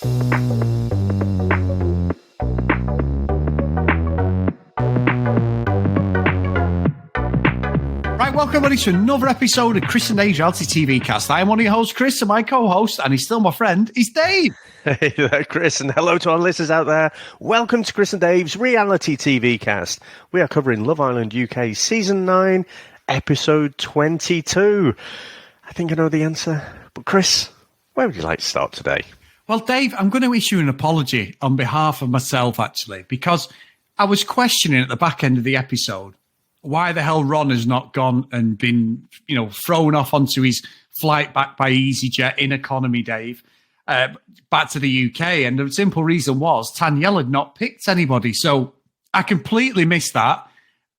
Right, welcome everybody to another episode of Chris and Dave's Reality TV Cast. I'm one of your hosts, Chris, and my co-host, and he's still my friend, is Dave. Hey there, Chris, and hello to our listeners out there. Welcome to Chris and Dave's Reality TV Cast. We are covering Love Island UK Season 9, Episode 22. I think I know the answer, but Chris, where would you like to start today? Well, Dave, I'm going to issue an apology on behalf of myself, actually, because I was questioning at the back end of the episode why the hell Ron has not gone and been, thrown off onto his flight back by EasyJet in economy, Dave, back to the UK. And the simple reason was Danielle had not picked anybody. So I completely missed that.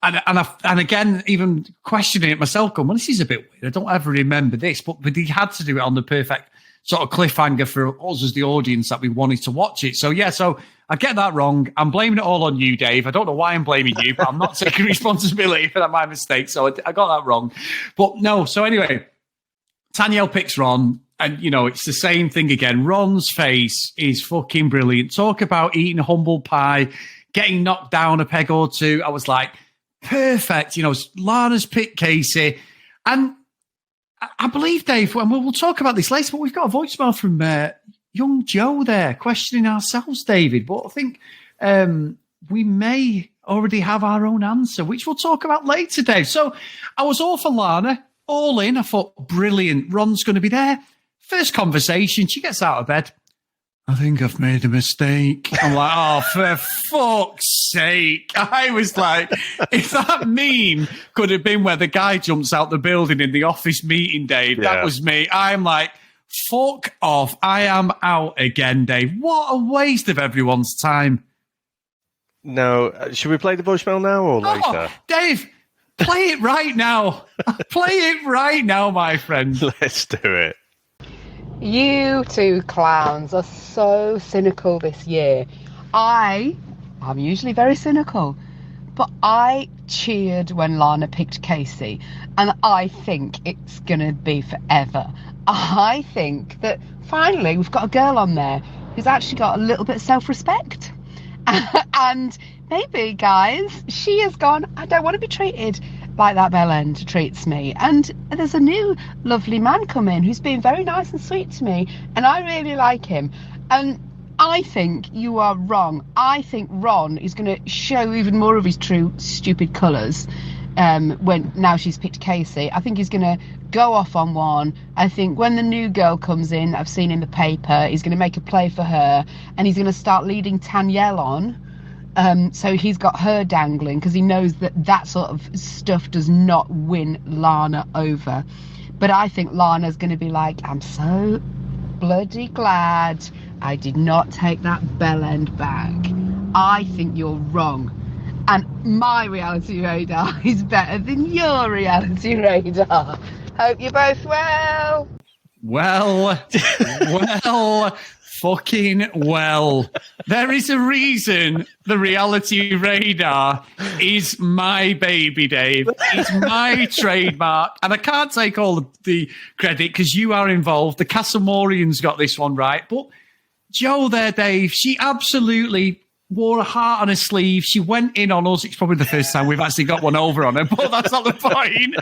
And again, even questioning it myself, going, well, this is a bit weird. I don't ever remember this. But he had to do it on the perfect sort of cliffhanger for us as the audience that we wanted to watch it. So, so I get that wrong. I'm blaming it all on you, Dave. I don't know why I'm blaming you, but I'm not taking responsibility for that, my mistake. So I got that wrong. But no, so anyway, Danielle picks Ron, and, it's the same thing again. Ron's face is fucking brilliant. Talk about eating humble pie, getting knocked down a peg or two. I was like, perfect. Lana's picked Casey. And I believe, Dave, and we'll talk about this later, but we've got a voicemail from young Joe there questioning ourselves, David. But I think we may already have our own answer, which we'll talk about later, Dave. So I was all for Lana, all in. I thought, brilliant. Ron's going to be there. First conversation, she gets out of bed. I think I've made a mistake. I'm like, oh, for fuck's sake. I was like, if that meme could have been where the guy jumps out the building in the office meeting, Dave, that was me. I'm like, fuck off. I am out again, Dave. What a waste of everyone's time. No, should we play the voicemail now or later? Oh, Dave, play it right now. Play it right now, my friend. Let's do it. You two clowns are so cynical this year. I'm usually very cynical, but I cheered when Lana picked Casey, and I think it's going to be forever. I think that finally we've got a girl on there who's actually got a little bit of self-respect. And maybe, guys, she has gone, I don't want to be treated like that bell end treats me. And there's a new lovely man come in who's been very nice and sweet to me, and I really like him. And I think you are wrong. I think Ron is going to show even more of his true stupid colours when now she's picked Casey. I think he's going to go off on one. I think when the new girl comes in, I've seen in the paper, he's going to make a play for her, and he's going to start leading Danielle on. So he's got her dangling because he knows that sort of stuff does not win Lana over. But I think Lana's going to be like, I'm so bloody glad I did not take that bell end back. I think you're wrong. And my reality radar is better than your reality radar. Hope you're both well. Fucking well. There is a reason the reality radar is my baby, Dave. It's my trademark. And I can't take all the credit because you are involved. The Castlemorians got this one right. But Joe there, Dave, she absolutely wore a heart on her sleeve. She went in on us. It's probably the first time we've actually got one over on her, but that's not the point.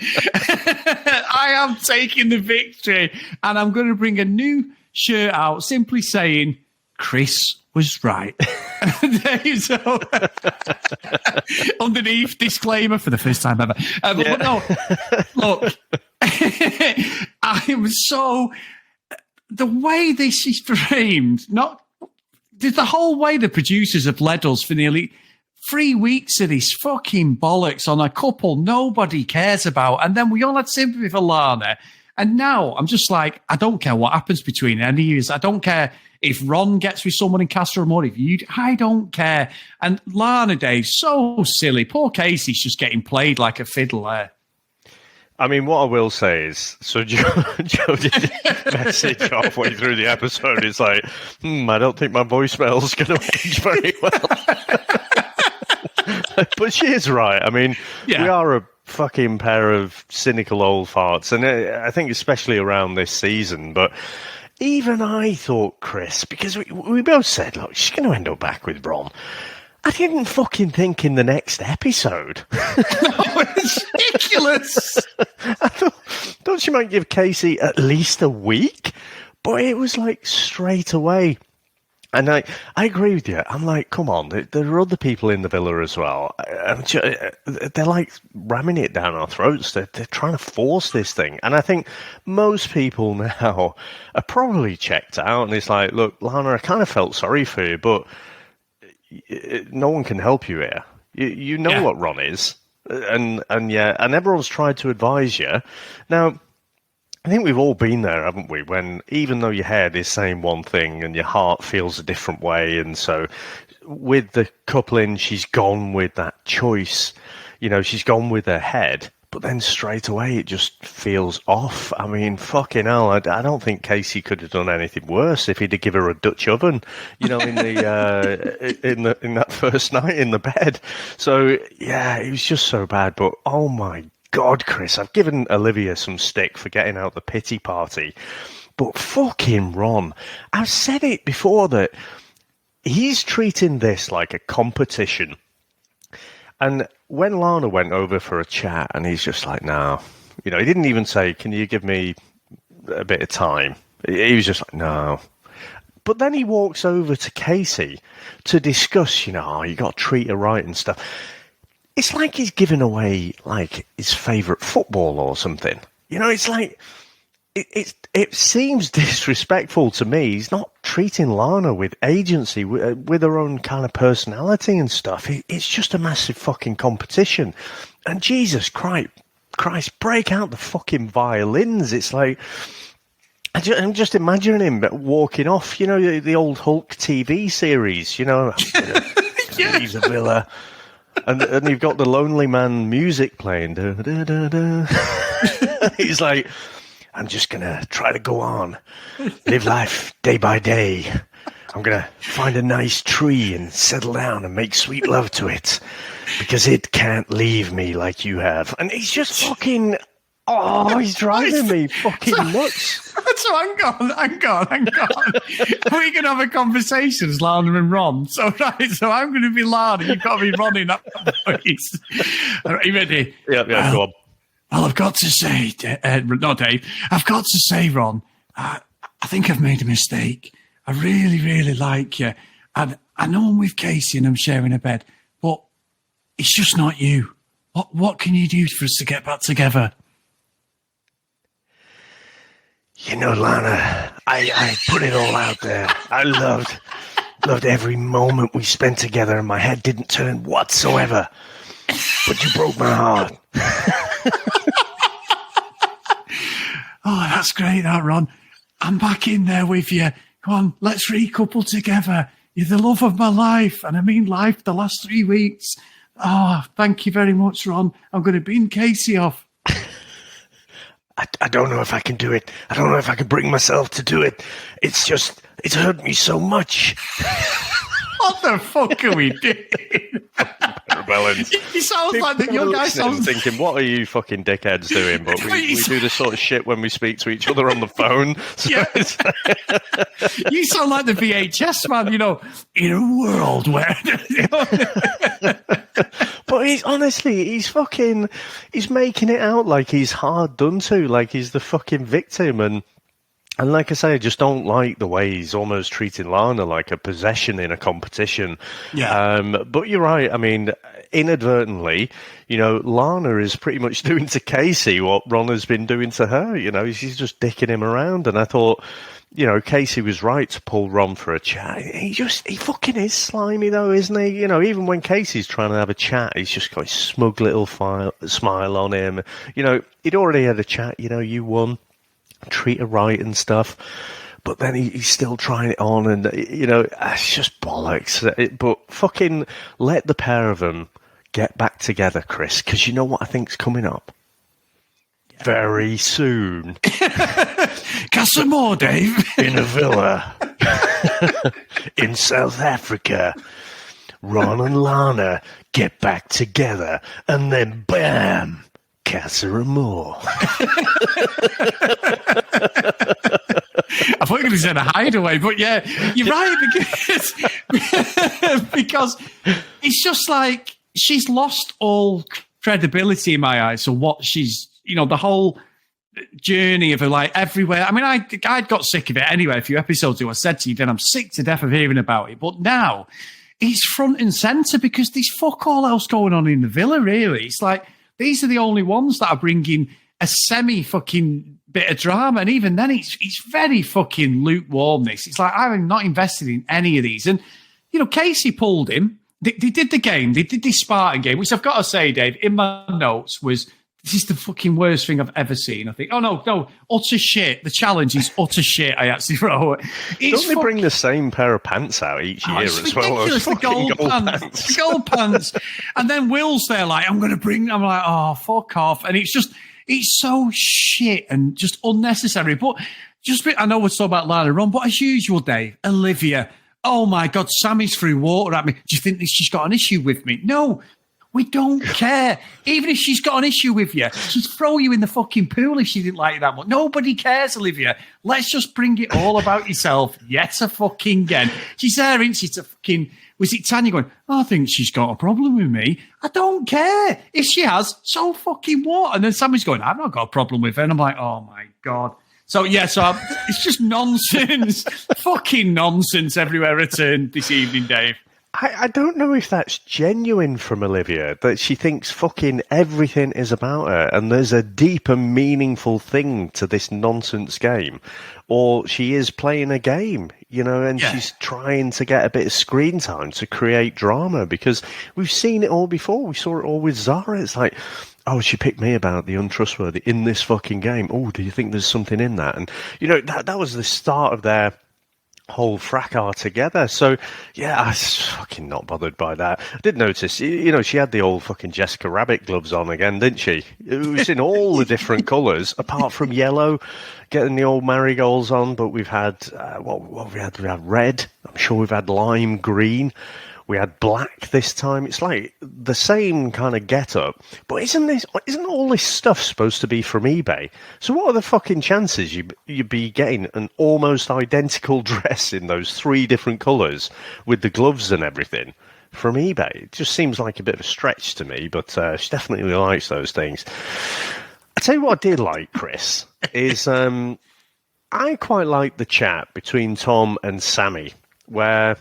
I am taking the victory, and I'm going to bring a new shirt out simply saying Chris was right. So, underneath, disclaimer for the first time ever. But no, look, I am so... The way this is framed, the whole way the producers have led us for nearly 3 weeks of this fucking bollocks on a couple nobody cares about, and then we all had sympathy for Lana. And now I'm just like, I don't care what happens between any of us. I don't care if Ron gets with someone in Castle or if you. I don't care. And Lana, Dave, so silly. Poor Casey's just getting played like a fiddle there. I mean, what I will say is, so Joe did a message halfway through the episode. It's like, I don't think my voicemail's going to age very well. But she is right. I mean, we are a fucking pair of cynical old farts, and I think especially around this season. But even I thought, Chris, because we both said, look, she's going to end up back with Ron. I didn't fucking think in the next episode. It's ridiculous. I thought she might give Casey at least a week, but it was like straight away. And I agree with you. I'm like, come on, there are other people in the villa as well. They're like ramming it down our throats. They're trying to force this thing. And I think most people now are probably checked out. And it's like, look, Lana, I kind of felt sorry for you, but no one can help you here. You know what Ron is. And everyone's tried to advise you. Now, I think we've all been there, haven't we? When even though your head is saying one thing and your heart feels a different way, and so with the coupling, she's gone with that choice. She's gone with her head, but then straight away it just feels off. I mean, fucking hell! I don't think Casey could have done anything worse if he'd have given her a Dutch oven, in the in that first night in the bed. So yeah, it was just so bad. But oh my God, Chris, I've given Olivia some stick for getting out the pity party, but fucking Ron, I've said it before that he's treating this like a competition. And when Lana went over for a chat and he's just like, no, he didn't even say, can you give me a bit of time? He was just like, no. But then he walks over to Casey to discuss, you got to treat her right and stuff. It's like he's giving away like his favourite football or something. It's like it seems disrespectful to me. He's not treating Lana with agency, with her own kind of personality and stuff. It's just a massive fucking competition. And Jesus Christ, break out the fucking violins. It's like I'm just imagining him walking off. The old Hulk TV series. Leave the villa. And you've got the Lonely Man music playing. Da, da, da, da. He's like, I'm just going to try to go on, live life day by day. I'm going to find a nice tree and settle down and make sweet love to it because it can't leave me like you have. And he's just fucking... Oh, he's driving me fucking nuts. So hang on. We're going to have a conversation as Lana and Ron. So I'm going to be Lana. You've got to be Ron in that voice. Are you ready? Yeah, go on. Well, I've got to say, not Dave, I've got to say, Ron, I think I've made a mistake. I really, really like you. And I know I'm with Casey and I'm sharing a bed, but it's just not you. What can you do for us to get back together? Lana, I put it all out there. I loved every moment we spent together, and my head didn't turn whatsoever. But you broke my heart. Oh, that's great, that, Ron. I'm back in there with you. Come on, let's recouple together. You're the love of my life, and I mean life the last 3 weeks. Oh, thank you very much, Ron. I'm going to beam Casey off. I don't know if I can do it. I don't know if I can bring myself to do it. It's hurt me so much. What the fuck are we doing? Rebellions. He sounds like that. Your guy sounds thinking, what are you fucking dickheads doing? But we do this sort of shit when we speak to each other on the phone. So yeah. You sound like the VHS man, in a world where. But he's making it out like he's hard done to, like he's the fucking victim. And like I say, I just don't like the way he's almost treating Lana like a possession in a competition. Yeah. But you're right. I mean, inadvertently, Lana is pretty much doing to Casey what Ron has been doing to her. She's just dicking him around. And I thought, Casey was right to pull Ron for a chat. He fucking is slimy though, isn't he? Even when Casey's trying to have a chat, he's just got his smug little smile on him. He'd already had a chat, you won. Treat her right and stuff, but then he's still trying it on, and it's just bollocks. But fucking let the pair of them get back together, Chris, because you know what I think's coming up very soon. Got some more, Dave? In a villa in South Africa, Ron and Lana get back together, and then bam, Casa Amor. I thought you were going to say a hideaway, but yeah, you're right, because it's just like she's lost all credibility in my eyes. So what she's, the whole journey of her, like, everywhere. I mean, I'd got sick of it anyway a few episodes ago. I said to you, then I'm sick to death of hearing about it. But now it's front and centre because there's fuck all else going on in the villa, really. It's like, these are the only ones that are bringing a semi-fucking bit of drama. And even then, it's very fucking lukewarmness. It's like, I'm not invested in any of these. And, Casey pulled him. They did the game. They did the Spartan game, which I've got to say, Dave, in my notes was, this is the fucking worst thing I've ever seen. I think, oh, no, utter shit. The challenge is utter shit, I actually wrote. Don't they bring the same pair of pants out each year as well? Ridiculous, the gold pants. The gold pants. And then Will's there like, I'm like, oh, fuck off. And it's so shit and just unnecessary. But I know we're talking about Lana Ron, but as usual, Dave, Olivia, oh my God, Sammy's threw water at me. Do you think she's got an issue with me? No. We don't care. Even if she's got an issue with you, she'd throw you in the fucking pool if she didn't like you that much. Nobody cares, Olivia. Let's just bring it all about yourself yet a fucking again. She's there, isn't she, to fucking... Was it Tanya going, I think she's got a problem with me. I don't care. If she has, so fucking what? And then somebody's going, I've not got a problem with her. And I'm like, oh my God. So, yeah, it's just nonsense. Fucking nonsense everywhere I turn this evening, Dave. I don't know if that's genuine from Olivia, that she thinks fucking everything is about her and there's a deep and meaningful thing to this nonsense game. Or she is playing a game, and she's trying to get a bit of screen time to create drama, because we've seen it all before. We saw it all with Zara. It's like, oh, she picked me about the untrustworthy in this fucking game. Oh, do you think there's something in that? And, that was the start of their whole fracas together. So yeah, I was fucking not bothered by that. I did notice, she had the old fucking Jessica Rabbit gloves on again, didn't she? It was in all the different colours apart from yellow, getting the old marigolds on. But we've had what we had red. I'm sure we've had lime green. We had black this time. It's like the same kind of get-up. But isn't all this stuff supposed to be from eBay? So what are the fucking chances you'd be getting an almost identical dress in those 3 different colours with the gloves and everything from eBay? It just seems like a bit of a stretch to me, but she definitely likes those things. I tell you what I did like, Chris, is I quite like the chat between Tom and Sammy, where...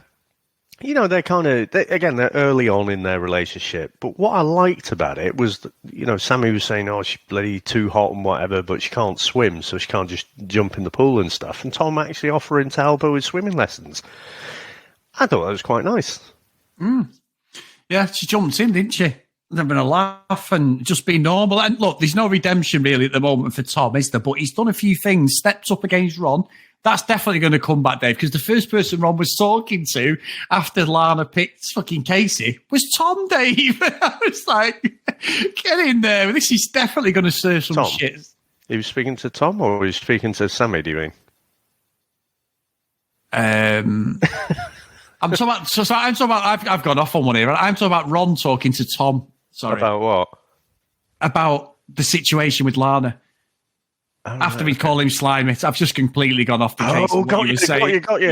they're they're early on in their relationship. But what I liked about it was, that, Sammy was saying, oh, she's bloody too hot and whatever, but she can't swim, so she can't just jump in the pool and stuff. And Tom actually offering to help her with swimming lessons. I thought that was quite nice. Yeah, she jumped in, didn't she? Having a laugh and just be normal. And look, there's no redemption really at the moment for Tom, is there? But he's done a few things, stepped up against Ron. That's definitely going to come back, Dave, because the first person Ron was talking to after Lana picked fucking Casey was Tom, Dave. I was like, get in there. This is definitely going to serve some shit. He was speaking to Tom, or was he speaking to Sammy, do you mean? I'm talking about, I've gone off on one here. I'm talking about Ron talking to Tom. Sorry. About what? About the situation with Lana. After we call him slimy, I've just completely gone off the case. Oh, got you.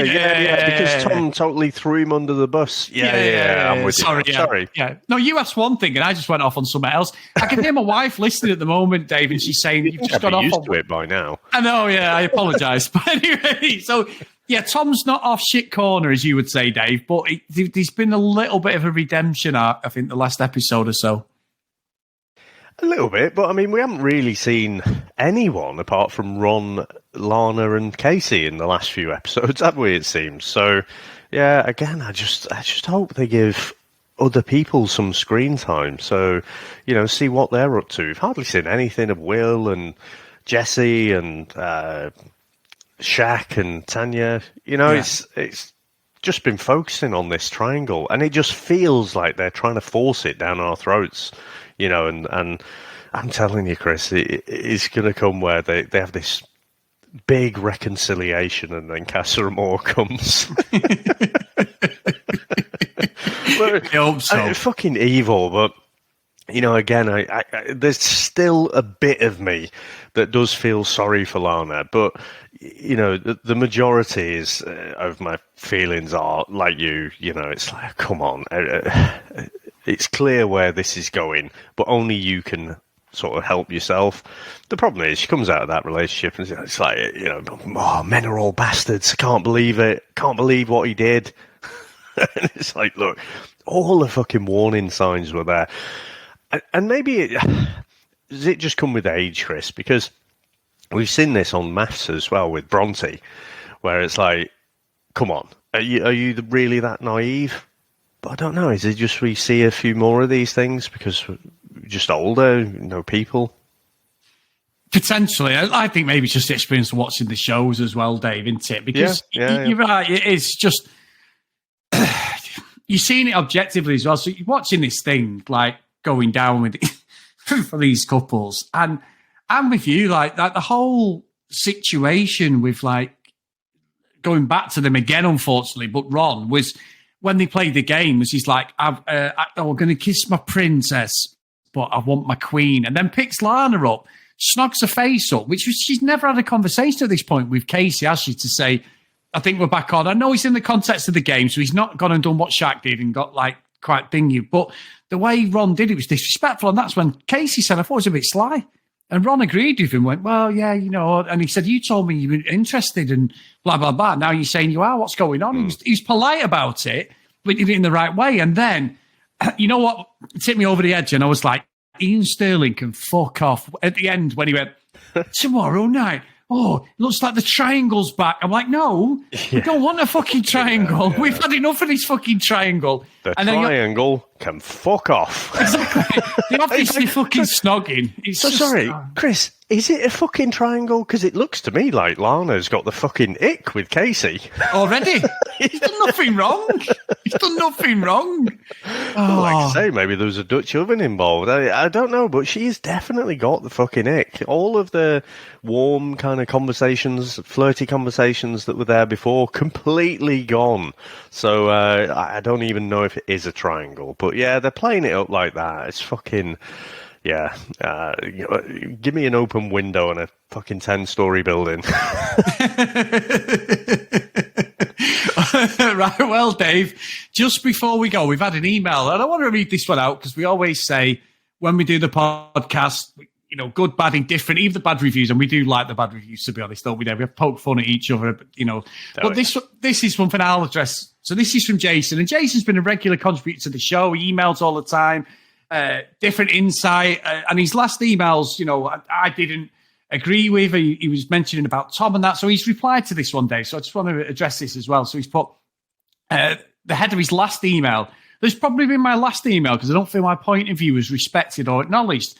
Yeah. Because Tom totally threw him under the bus. Yeah. I'm with you. Sorry. Yeah. No, you asked one thing and I just went off on something else. I can hear my wife listening at the moment, Dave, and she's saying you've just got off used to it by now. I know, yeah, I apologise. But anyway, so yeah, Tom's not off shit corner, as you would say, Dave, but there's been a little bit of a redemption arc, I think, the last episode or so. A little bit, but I mean, we haven't really seen anyone apart from Ron, Lana, and Casey in the last few episodes, have we? It seems so. Yeah, again, I just hope they give other people some screen time, so see what they're up to. We've hardly seen anything of Will and Jesse and Shaq and Tanya. It's just been focusing on this triangle, and it just feels like they're trying to force it down our throats. And I'm telling you, Chris, it's going to come where they have this big reconciliation and then Casa Amor comes. I hope so. Fucking evil, but, again, I there's still a bit of me that does feel sorry for Lana. But, you know, the majority is of my feelings are like you know, it's like, come on, it's clear where this is going, but only you can sort of help yourself. The problem is she comes out of that relationship and it's like, you know, oh, men are all bastards. I can't believe it. Can't believe what he did. And it's like, look, all the fucking warning signs were there. And maybe does it just come with age, Chris? Because we've seen this on Maths as well with Bronte, where it's like, come on, are you really that naive? But I don't know. Is it just we see a few more of these things because we're just older, people? Potentially. I think maybe it's just the experience of watching the shows as well, Dave, isn't it? Because you're right. It is just, you're seeing it objectively as well. So you're watching this thing like going down with for these couples. And I'm with you, like the whole situation with like going back to them again, unfortunately, but Ron was, when they played the game, was he's like, I'm going to kiss my princess, but I want my queen. And then picks Lana up, snogs her face up, she's never had a conversation at this point with Casey, has she, to say, I think we're back on. I know he's in the context of the game, so he's not gone and done what Shaq did and got like quite dingy. But the way Ron did it was disrespectful. And that's when Casey said, I thought it was a bit sly. And Ron agreed with him, went, well, yeah, and he said, you told me you were interested and blah, blah, blah. Now you're saying you are. What's going on? He was polite about it, but he did it in the right way. And then, you know what? It tipped me over the edge. And I was like, Ian Sterling can fuck off. At the end, when he went, tomorrow night, it looks like the triangle's back. I'm like, no, we don't want a fucking triangle. Yeah. We've had enough of this fucking triangle. The triangle can fuck off. Exactly. They're obviously fucking snogging. Sorry, Chris, is it a fucking triangle? Because it looks to me like Lana's got the fucking ick with Casey. Already? He's done nothing wrong. He's done nothing wrong. Well, like I say, maybe there was a Dutch oven involved. I don't know, but she's definitely got the fucking ick. All of the warm kind of conversations, flirty conversations that were there before, completely gone. So I don't even know if it is a triangle. But yeah, they're playing it up like that. It's fucking... Yeah, give me an open window in a fucking 10-story building. Right, well, Dave, just before we go, we've had an email, and I want to read this one out because we always say when we do the podcast, good, bad, indifferent, even the bad reviews, and we do like the bad reviews, to be honest, don't we, Dave? We have poked fun at each other, But this is something I'll address. So this is from Jason, and Jason's been a regular contributor to the show. He emails all the time. Different insight, and his last emails, I didn't agree with. He was mentioning about Tom and that, so he's replied to this one day. So I just want to address this as well. So he's put the head of his last email. There's probably been my last email because I don't feel my point of view was respected or acknowledged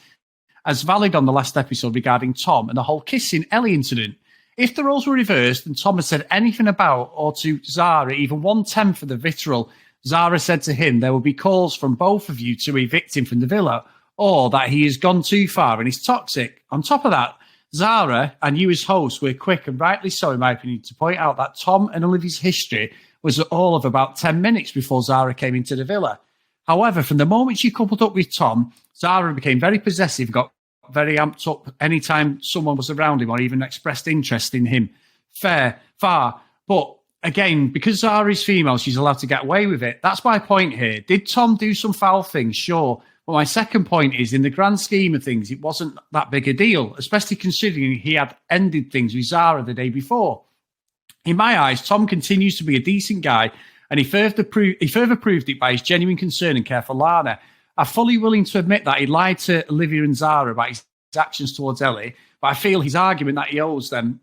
as valid on the last episode regarding Tom and the whole kissing Ellie incident. If the roles were reversed and Tom had said anything about or to Zara even 1/10 of the vitriol Zara said to him, there will be calls from both of you to evict him from the villa, or that he has gone too far and is toxic. On top of that, Zara and you as host were quick, and rightly so in my opinion, to point out that Tom and Olivia's history was all of about 10 minutes before Zara came into the villa. However, from the moment she coupled up with Tom, Zara became very possessive, got very amped up anytime someone was around him or even expressed interest in him. Far. But again, because Zara is female, she's allowed to get away with it. That's my point here. Did Tom do some foul things? Sure. But my second point is, in the grand scheme of things, it wasn't that big a deal, especially considering he had ended things with Zara the day before. In my eyes, Tom continues to be a decent guy, and he further proved it by his genuine concern and care for Lana. I'm fully willing to admit that he lied to Olivia and Zara about his actions towards Ellie, but I feel his argument that he owes them...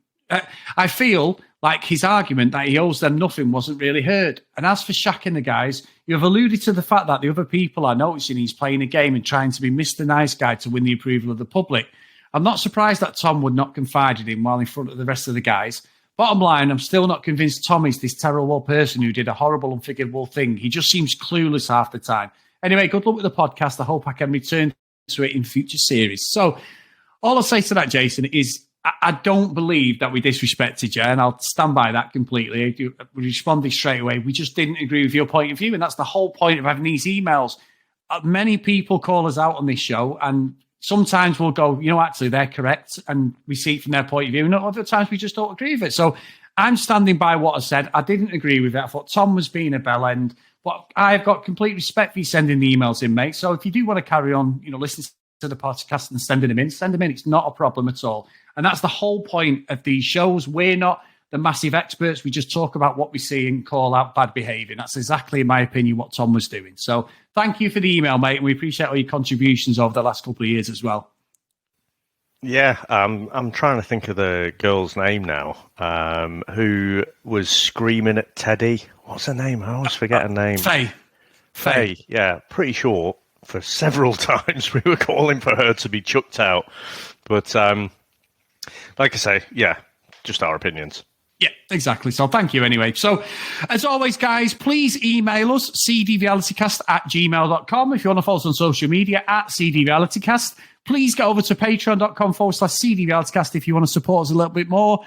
his argument that he owes them nothing wasn't really heard. And as for Shaq and the guys, you have alluded to the fact that the other people are noticing he's playing a game and trying to be Mr. Nice Guy to win the approval of the public. I'm not surprised that Tom would not confide in him while in front of the rest of the guys. Bottom line, I'm still not convinced Tom is this terrible person who did a horrible, unforgivable thing. He just seems clueless half the time. Anyway, good luck with the podcast. I hope I can return to it in future series. So all I'll say to that, Jason, is I don't believe that we disrespected you, and I'll stand by that completely. We responded straight away. We just didn't agree with your point of view, and that's the whole point of having these emails. Many people call us out on this show, and sometimes we'll go, actually, they're correct, and we see it from their point of view. And other times we just don't agree with it. So I'm standing by what I said. I didn't agree with it. I thought Tom was being a bell end. But I've got complete respect for you sending the emails in, mate. So if you do want to carry on, listening to the podcast and send them in. It's not a problem at all. And that's the whole point of these shows. We're not the massive experts. We just talk about what we see and call out bad behaviour. That's exactly, in my opinion, what Tom was doing. So thank you for the email, mate. And we appreciate all your contributions over the last couple of years as well. Yeah, I'm trying to think of the girl's name now, who was screaming at Teddy. What's her name? I always forget her name. Faye, yeah. Pretty sure for several times we were calling for her to be chucked out. But like I say, yeah, just our opinions. Yeah, exactly. So thank you anyway. So as always, guys, please email us, cdrealitycast@gmail.com. If you want to follow us on social media, @cdrealitycast. Please get over to patreon.com/cdrealitycast if you want to support us a little bit more.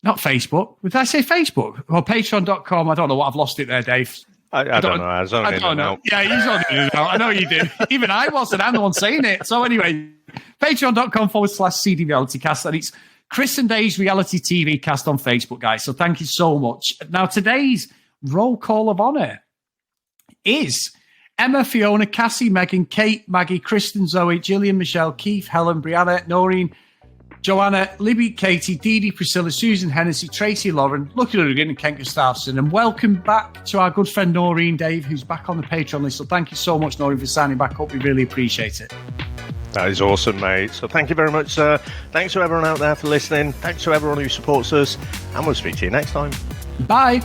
Not Facebook. Did I say Facebook? Or patreon.com. I don't know what. I've lost it there, Dave. I don't know. I don't know. Yeah, he's on it now. I know you did. Even I wasn't. I'm the one saying it. So anyway, patreon.com/cdrealitycast. And it's Chris and Dave's Reality TV Cast on Facebook, guys. So thank you so much. Now, today's roll call of honour is Emma, Fiona, Cassie, Megan, Kate, Maggie, Kristen, Zoe, Gillian, Michelle, Keith, Helen, Brianna, Noreen, Joanna, Libby, Katie, Dee Dee, Priscilla, Susan, Hennessy, Tracy, Lauren, Lucky Lugan, and Ken Gustafsson. And welcome back to our good friend Noreen, Dave, who's back on the Patreon list. So thank you so much, Noreen, for signing back up. We really appreciate it. That is awesome, mate. So thank you very much, sir. Thanks to everyone out there for listening. Thanks to everyone who supports us. And we'll speak to you next time. Bye.